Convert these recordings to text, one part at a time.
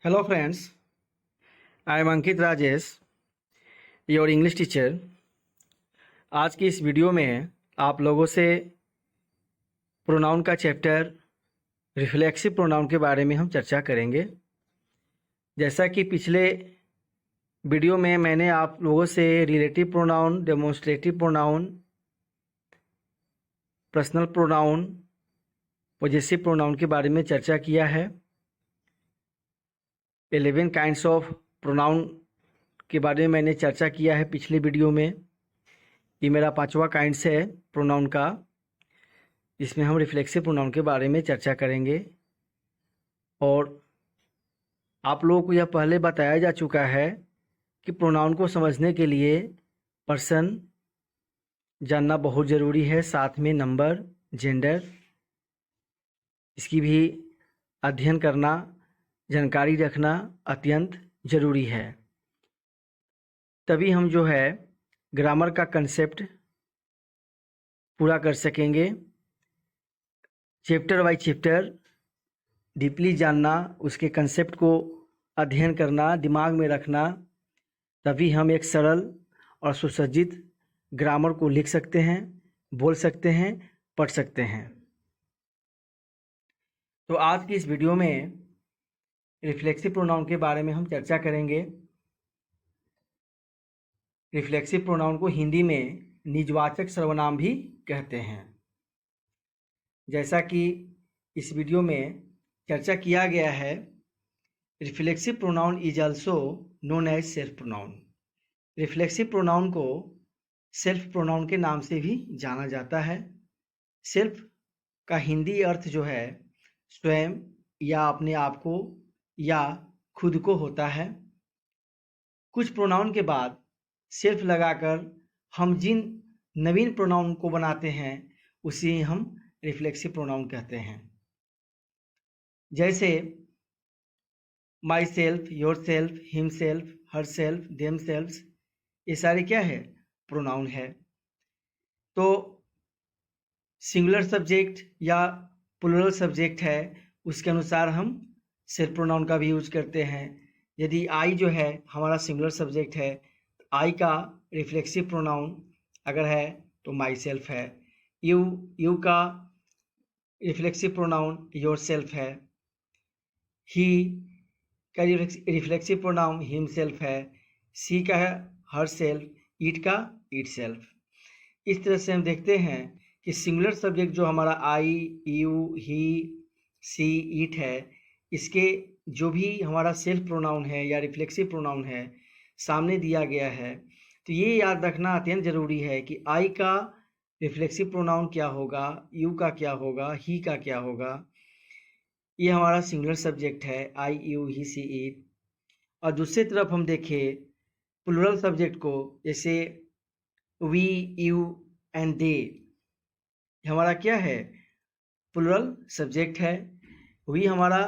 Hello friends, I am Ankit Rajesh, your English teacher। आज की इस वीडियो में आप लोगों से प्रोनाउन का चैप्टर रिफ्लेक्सिव प्रोनाउन के बारे में हम चर्चा करेंगे। जैसा कि पिछले वीडियो में मैंने आप लोगों से relative pronoun, demonstrative pronoun, personal pronoun, possessive pronoun के बारे में चर्चा किया है। 11 काइंड्स ऑफ प्रोनाउन के बारे में मैंने चर्चा किया है पिछले वीडियो में। ये मेरा 5वां काइंड्स है प्रोनाउन का। इसमें हम रिफ्लेक्सिव प्रोनाउन के बारे में चर्चा करेंगे। और आप लोगों को यह पहले बताया जा चुका है कि प्रोनाउन को समझने के लिए पर्सन जानना बहुत ज़रूरी है, साथ में नंबर, जेंडर, इसकी भी अध्ययन करना, जानकारी रखना अत्यंत ज़रूरी है। तभी हम ग्रामर का कंसेप्ट पूरा कर सकेंगे। चैप्टर बाय चैप्टर डीपली जानना, उसके कंसेप्ट को अध्ययन करना, दिमाग में रखना, तभी हम एक सरल और सुसज्जित ग्रामर को लिख सकते हैं, बोल सकते हैं, पढ़ सकते हैं। तो आज की इस वीडियो में रिफ्लेक्सिव प्रोनाउन के बारे में हम चर्चा करेंगे। रिफ्लेक्सिव प्रोनाउन को हिंदी में निजवाचक सर्वनाम भी कहते हैं। जैसा कि इस वीडियो में चर्चा किया गया है, reflexive pronoun is also known as self pronoun. Reflexive pronoun को सेल्फ प्रोनाउन के नाम से भी जाना जाता है। सेल्फ का हिंदी अर्थ स्वयं या अपने आप को या खुद को होता है। कुछ प्रोनाउन के बाद सेल्फ लगाकर हम जिन नवीन प्रोनाउन को बनाते हैं उसे हम रिफ्लेक्सिव प्रोनाउन कहते हैं। जैसे myself, yourself, himself, herself, themselves, ये सारे क्या है? प्रोनाउन है। तो सिंगुलर सब्जेक्ट या प्लूरल सब्जेक्ट है, उसके अनुसार हम सेल्फ प्रोनाउन का भी यूज करते हैं। यदि आई हमारा सिंगुलर सब्जेक्ट है, आई का रिफ्लेक्सिव प्रोनाउन अगर है तो माई सेल्फ है। यू का रिफ्लेक्सिव प्रोनाउन योर सेल्फ है। ही का रिफ्लेक्सिव प्रोनाउन हिम सेल्फ है। सी का है हर सेल्फ, इट का इट सेल्फ। इस तरह से हम देखते हैं कि सिंगुलर सब्जेक्ट जो हमारा आई, यू, ही, सी, इट है, इसके जो भी हमारा सेल्फ प्रोनाउन है या रिफ्लेक्सिव प्रोनाउन है सामने दिया गया है, तो ये याद रखना अत्यंत ज़रूरी है कि आई का रिफ्लेक्सिव प्रोनाउन क्या होगा, यू का क्या होगा, ही का क्या होगा। ये हमारा सिंगुलर सब्जेक्ट है, आई, यू, ही, सी, इट। और दूसरी तरफ हम देखें प्लूरल सब्जेक्ट को, जैसे वी, यू एंड दे, हमारा क्या है? प्लूरल सब्जेक्ट है। वी हमारा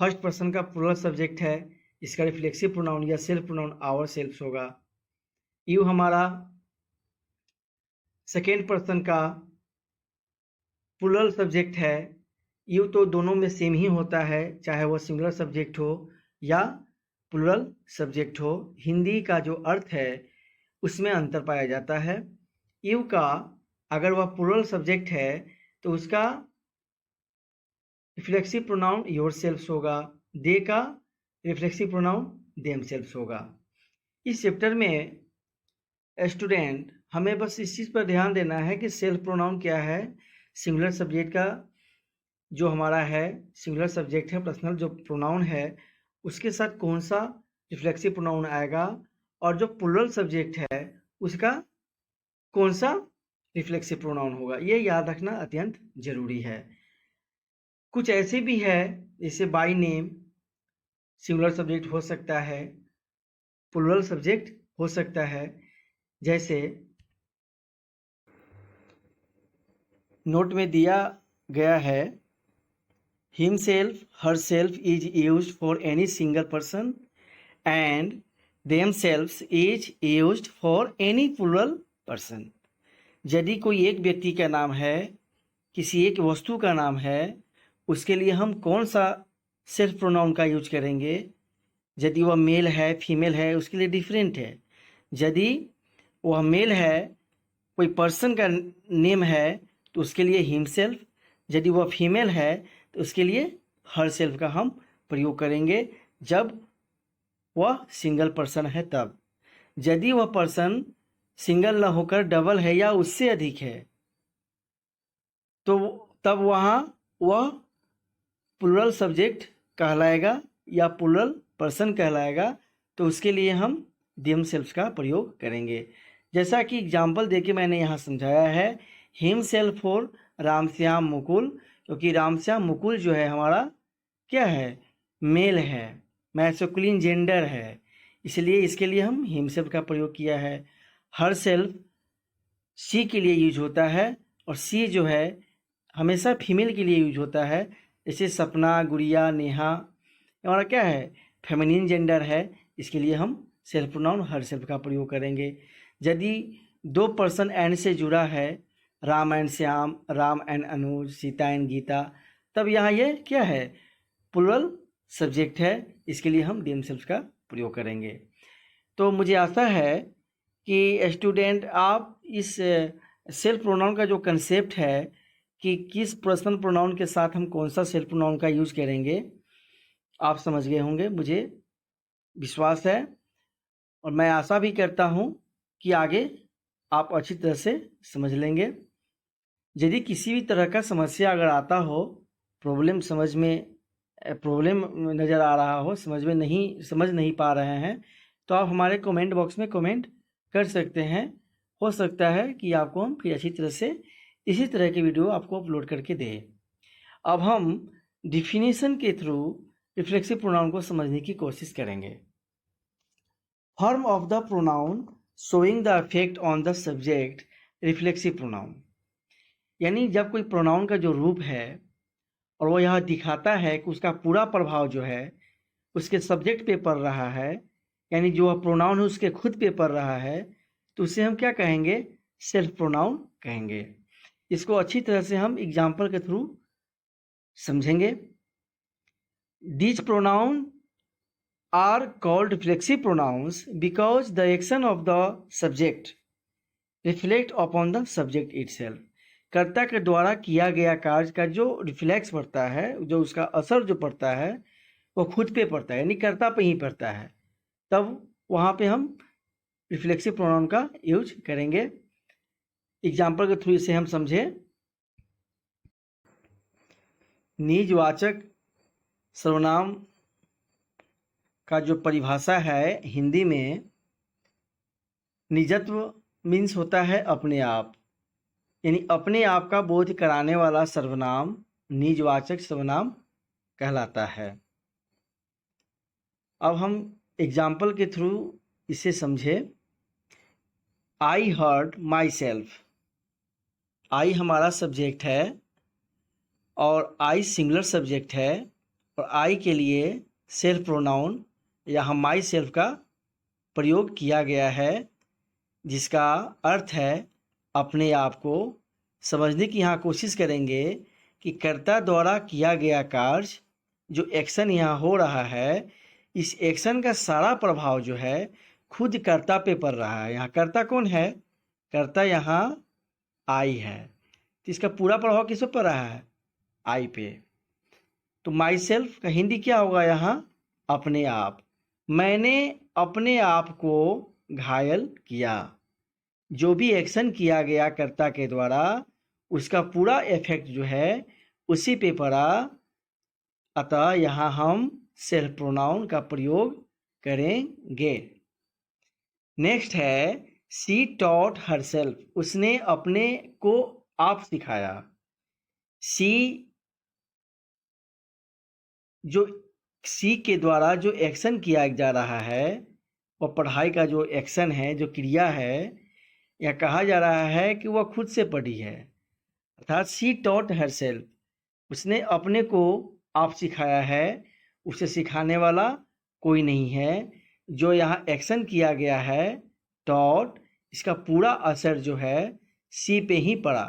फर्स्ट पर्सन का प्लूरल सब्जेक्ट है, इसका रिफ्लेक्सिव प्रोनाउन या सेल्फ प्रोनाउन आवर सेल्फ होगा। यू हमारा सेकेंड पर्सन का प्लूरल सब्जेक्ट है। यू तो दोनों में सेम ही होता है, चाहे वो सिंगुलर सब्जेक्ट हो या प्लूरल सब्जेक्ट हो। हिंदी का जो अर्थ है उसमें अंतर पाया जाता है। यू का अगर वह प्लूरल सब्जेक्ट है तो उसका रिफ्लेक्सिव प्रोनाउन योर सेल्फ होगा। दे का रिफ्लेक्सिव प्रोनाउन देम सेल्फ होगा। इस चैप्टर में स्टूडेंट हमें बस इस चीज़ पर ध्यान देना है कि सेल्फ प्रोनाउन क्या है, सिंगुलर सब्जेक्ट का जो हमारा है सिंगुलर सब्जेक्ट है, पर्सनल जो प्रोनाउन है उसके साथ कौन सा रिफ्लेक्सिव प्रोनाउन आएगा, और जो प्लूरल सब्जेक्ट है उसका कौन सा रिफ्लेक्सिव प्रोनाउन होगा। ये याद रखना अत्यंत जरूरी है। कुछ ऐसे भी है जैसे बाय नेम सिंगुलर सब्जेक्ट हो सकता है, प्लूरल सब्जेक्ट हो सकता है। जैसे नोट में दिया गया है, himself, herself is used for any single person and themselves is used for any plural person। यदि कोई एक व्यक्ति का नाम है, किसी एक वस्तु का नाम है, उसके लिए हम कौन सा सेल्फ प्रोनाउन का यूज करेंगे? यदि वह मेल है फीमेल है उसके लिए डिफरेंट है। यदि वह मेल है, कोई पर्सन का नेम है, तो उसके लिए हिमसेल्फ। यदि वह फीमेल है तो उसके लिए हर सेल्फ का हम प्रयोग करेंगे जब वह सिंगल पर्सन है तब। यदि वह पर्सन सिंगल न होकर डबल है या उससे अधिक है तो तब वहाँ वह प्लूरल सब्जेक्ट कहलाएगा या प्लूरल पर्सन कहलाएगा। तो उसके लिए हम देम सेल्फ का प्रयोग करेंगे। जैसा कि एग्जाम्पल देके मैंने यहाँ समझाया है, him self for Ram Shyam Mukul, क्योंकि रामश्याम मुकुल जो है हमारा क्या है, मेल है, मैस्कुलिन जेंडर है, इसलिए इसके लिए हम हिम सेल्फ का प्रयोग किया है। हर सेल्फ सी के लिए यूज होता है और सी जो है हमेशा फीमेल के लिए यूज होता है। जैसे सपना, गुड़िया, नेहा, हमारा क्या है, फेमिनिन जेंडर है, इसके लिए हम सेल्फ प्रोनाउन हर सेल्फ का प्रयोग करेंगे। यदि दो पर्सन एंड से जुड़ा है, Ram and Shyam, Ram and Anuj, Sita and Gita, तब यहाँ ये क्या है, प्लूरल सब्जेक्ट है, इसके लिए हम देम सेल्फ का प्रयोग करेंगे। तो मुझे आशा है कि स्टूडेंट आप इस सेल्फ प्रोनाउन का जो कंसेप्ट है कि किस पर्सनल प्रोनाउन के साथ हम कौन सा सेल्फ प्रोनाउन का यूज करेंगे, आप समझ गए होंगे, मुझे विश्वास है। और मैं आशा भी करता हूँ कि आगे आप अच्छी तरह से समझ लेंगे। यदि किसी भी तरह का समस्या अगर आता हो, प्रॉब्लम नज़र आ रहा हो, समझ नहीं पा रहे हैं, तो आप हमारे कमेंट बॉक्स में कमेंट कर सकते हैं। हो सकता है कि आपको हम फिर अच्छी तरह से इसी तरह की वीडियो आपको अपलोड करके दें। अब हम डिफिनीशन के थ्रू रिफ्लेक्सिव प्रोनाउन को समझने की कोशिश करेंगे। Form of the pronoun showing the effect on the subject, reflexive pronoun. यानी जब कोई प्रोनाउन का जो रूप है और वो यह दिखाता है कि उसका पूरा प्रभाव जो है उसके सब्जेक्ट पे पड़ रहा है, यानी जो प्रोनाउन है उसके खुद पे पड़ रहा है, तो उसे हम क्या कहेंगे, सेल्फ प्रोनाउन कहेंगे। इसको अच्छी तरह से हम एग्जाम्पल के थ्रू समझेंगे। These pronouns are called reflexive pronouns because the action of the subject reflect upon the subject itself. कर्ता के द्वारा किया गया कार्य का जो रिफ्लेक्स पड़ता है, जो उसका असर जो पड़ता है वो खुद पे पड़ता है, यानी कर्ता पे ही पड़ता है, तब वहाँ पे हम रिफ्लेक्सिव प्रोनाउन का यूज करेंगे। एग्जाम्पल के थ्रू इसे हम समझे। निजवाचक सर्वनाम का जो परिभाषा है हिंदी में, निजत्व मीन्स होता है अपने आप, यानी अपने आप का बोध कराने वाला सर्वनाम निजवाचक सर्वनाम कहलाता है। अब हम एग्जाम्पल के थ्रू इसे समझे। आई हर्ट माई सेल्फ, आई हमारा सब्जेक्ट है और आई सिंगुलर सब्जेक्ट है, और आई के लिए सेल्फ प्रोनाउन यहाँ माई सेल्फ का प्रयोग किया गया है, जिसका अर्थ है अपने आप को। समझने की यहाँ कोशिश करेंगे कि कर्ता द्वारा किया गया कार्य, जो एक्शन यहाँ हो रहा है, इस एक्शन का सारा प्रभाव जो है खुद कर्ता पे पड़ रहा है। यहाँ कर्ता कौन है, कर्ता यहाँ आई है, तो इसका पूरा प्रभाव किस पे पड़ रहा है, आई पे। तो माई सेल्फ का हिंदी क्या होगा यहाँ, अपने आप। मैंने अपने आप को घायल किया, जो भी एक्शन किया गया कर्ता के द्वारा उसका पूरा इफेक्ट जो है उसी पे पड़ा, अतः यहाँ हम सेल्फ प्रोनाउन का प्रयोग करेंगे। नेक्स्ट है सी टॉट हर सेल्फ, उसने अपने को आप सिखाया। सी के द्वारा जो एक्शन किया जा रहा है वह पढ़ाई का जो एक्शन है, जो क्रिया है, यह कहा जा रहा है कि वह खुद से पढ़ी है, अर्थात सी टॉट हर सेल्फ, उसने अपने को आप सिखाया है, उसे सिखाने वाला कोई नहीं है। जो यहाँ एक्शन किया गया है टॉट, इसका पूरा असर जो है सी पे ही पड़ा,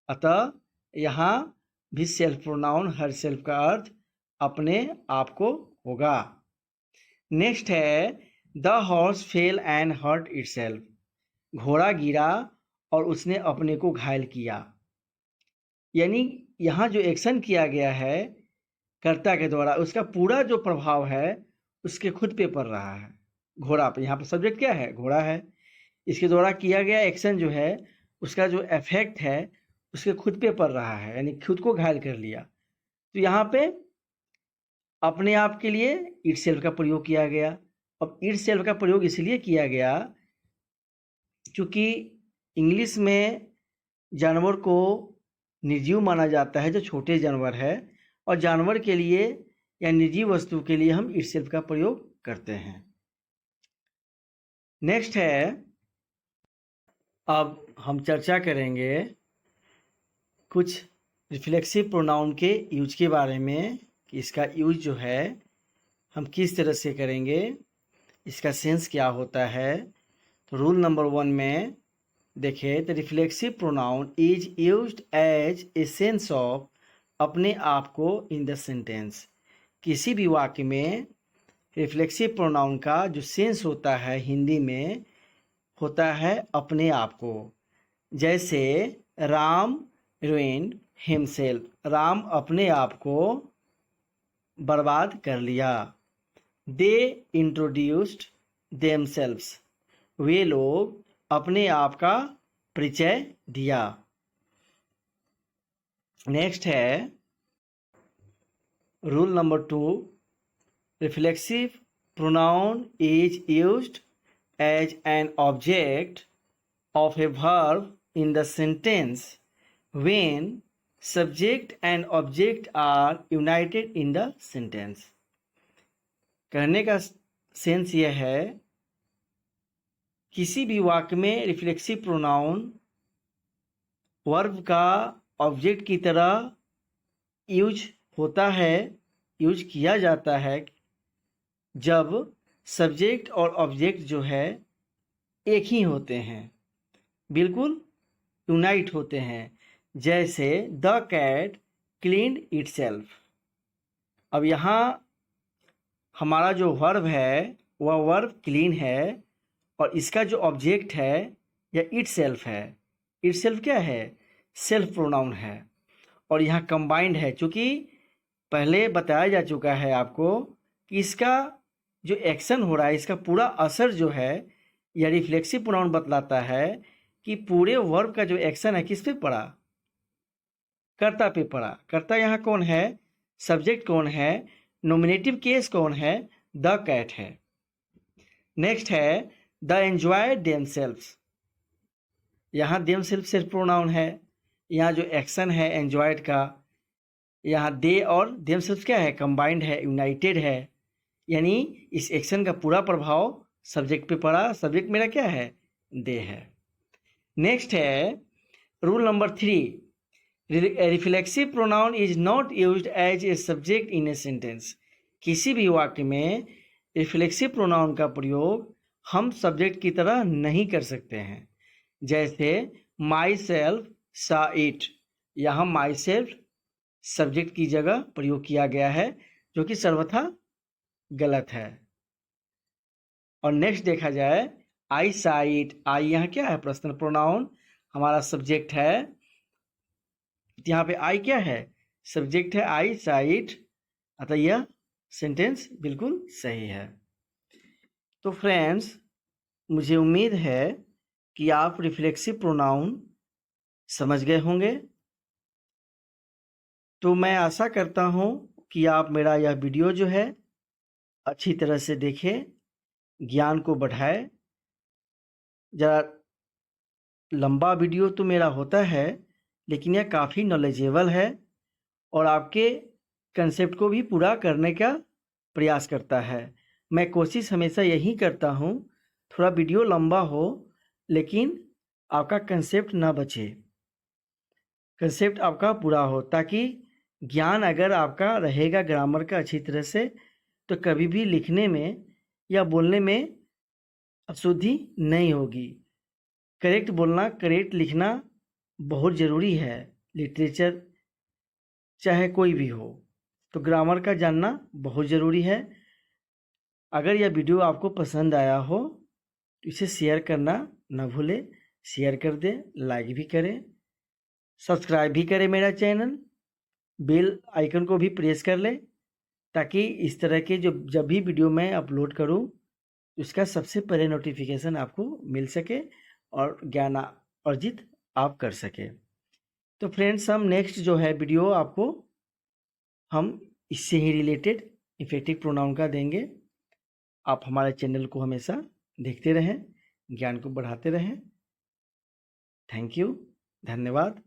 अतः यहाँ भी सेल्फ प्रोनाउन हर सेल्फ का अर्थ अपने आप को होगा। नेक्स्ट है the horse fell and hurt itself. घोड़ा गिरा और उसने अपने को घायल किया। यानी यहाँ जो एक्शन किया गया है कर्ता के द्वारा, उसका पूरा जो प्रभाव है उसके खुद पे पड़ रहा है, घोड़ा पे। यहाँ पर सब्जेक्ट क्या है? घोड़ा है। इसके द्वारा किया गया एक्शन जो है उसका जो इफेक्ट है उसके खुद पे पड़ रहा है, यानी खुद को घायल कर लिया। तो यहाँ पे अपने आप के लिए इट सेल्फ का प्रयोग किया गया। अब इट सेल्फ का प्रयोग इसलिए किया गया क्योंकि इंग्लिश में जानवर को निर्जीव माना जाता है जो छोटे जानवर है, और जानवर के लिए या निर्जीव वस्तु के लिए हम इट सेल्फ का प्रयोग करते हैं। नेक्स्ट है, अब हम चर्चा करेंगे कुछ रिफ्लेक्सिव प्रोनाउन के यूज के बारे में कि इसका यूज जो है हम किस तरह से करेंगे, इसका सेंस क्या होता है। तो रूल नंबर 1 में देखिए, the reflexive pronoun is used as a sense of, अपने आप को इन द सेंटेंस। किसी भी वाक्य में रिफ्लेक्सिव प्रोनाउन का जो सेंस होता है हिंदी में होता है अपने आप को। जैसे राम ruined himself, राम अपने आप को बर्बाद कर लिया। दे इंट्रोड्यूस्ड themselves, वे लोग अपने आप का परिचय दिया। नेक्स्ट है rule number 2, reflexive pronoun is used as an object of a verb in the sentence when subject and object are united in the sentence। कहने का सेंस यह है, किसी भी वाक्य में रिफ्लेक्सिव प्रोनाउन वर्ब का ऑब्जेक्ट की तरह यूज होता है, यूज किया जाता है जब सब्जेक्ट और ऑब्जेक्ट जो है एक ही होते हैं, बिल्कुल यूनाइट होते हैं। जैसे द कैट क्लीन्ड इटसेल्फ। अब यहाँ हमारा जो वर्ब है वह वर्ब क्लीन है, और इसका जो ऑब्जेक्ट है यह इटसेल्फ है। इटसेल्फ क्या है? सेल्फ प्रोनाउन है, और यहाँ कंबाइंड है। चूँकि पहले बताया जा चुका है आपको कि इसका जो एक्शन हो रहा है, इसका पूरा असर जो है यह रिफ्लेक्सिव प्रोनाउन बतलाता है कि पूरे वर्ब का जो एक्शन है किस पे पड़ा? कर्ता पे पड़ा। कर्ता यहाँ कौन है? सब्जेक्ट कौन है? नॉमिनेटिव केस कौन है? द कैट है। नेक्स्ट है द एंजॉयड देमसेल्व्स। यहाँ देमसेल्फ सेल्फ प्रोनाउन है। यहाँ जो एक्शन है एंजॉयड का, यहाँ दे और देमसेल्व्स क्या है? कंबाइंड है, यूनाइटेड है। यानी इस एक्शन का पूरा प्रभाव सब्जेक्ट पे पड़ा। सब्जेक्ट मेरा क्या है? दे है। नेक्स्ट है rule number 3, reflexive pronoun is not used as a subject in a sentence. किसी भी वाक्य में रिफ्लेक्सिव प्रोनाउन का प्रयोग हम सब्जेक्ट की तरह नहीं कर सकते हैं। जैसे माई सेल्फ सा इट, यहाँ माई सेल्फ सब्जेक्ट की जगह प्रयोग किया गया है, जो कि सर्वथा गलत है। और नेक्स्ट देखा जाए आई सा इट। आई यहाँ क्या है? पर्सनल प्रोनाउन, हमारा सब्जेक्ट है। यहाँ पे आई क्या है? सब्जेक्ट है आई सा इट, अतः यह सेंटेंस बिल्कुल सही है। तो फ्रेंड्स, मुझे उम्मीद है कि आप रिफ्लेक्सिव प्रोनाउन समझ गए होंगे। तो मैं आशा करता हूँ कि आप मेरा यह वीडियो जो है अच्छी तरह से देखें, ज्ञान को बढ़ाए। ज़रा लंबा वीडियो तो मेरा होता है, लेकिन यह काफ़ी नॉलेजेबल है और आपके कंसेप्ट को भी पूरा करने का प्रयास करता है। मैं कोशिश हमेशा यही करता हूँ, थोड़ा वीडियो लंबा हो लेकिन आपका कंसेप्ट ना बचे, कंसेप्ट आपका पूरा हो, ताकि ज्ञान अगर आपका रहेगा ग्रामर का अच्छी तरह से, तो कभी भी लिखने में या बोलने में अशुद्धि नहीं होगी। करेक्ट बोलना, करेक्ट लिखना बहुत ज़रूरी है। लिटरेचर चाहे कोई भी हो, तो ग्रामर का जानना बहुत ज़रूरी है। अगर यह वीडियो आपको पसंद आया हो तो इसे शेयर करना न भूलें। शेयर कर दें, लाइक भी करें, सब्सक्राइब भी करें मेरा चैनल, बेल आइकन को भी प्रेस कर लें ताकि इस तरह के जब भी वीडियो मैं अपलोड करूं उसका सबसे पहले नोटिफिकेशन आपको मिल सके और ज्ञान अर्जित आप कर सके। तो फ्रेंड्स, हम नेक्स्ट जो है वीडियो आपको हम इससे ही रिलेटेड इफेक्टिव प्रोनाउन का देंगे। आप हमारे चैनल को हमेशा देखते रहें, ज्ञान को बढ़ाते रहें। थैंक यू, धन्यवाद।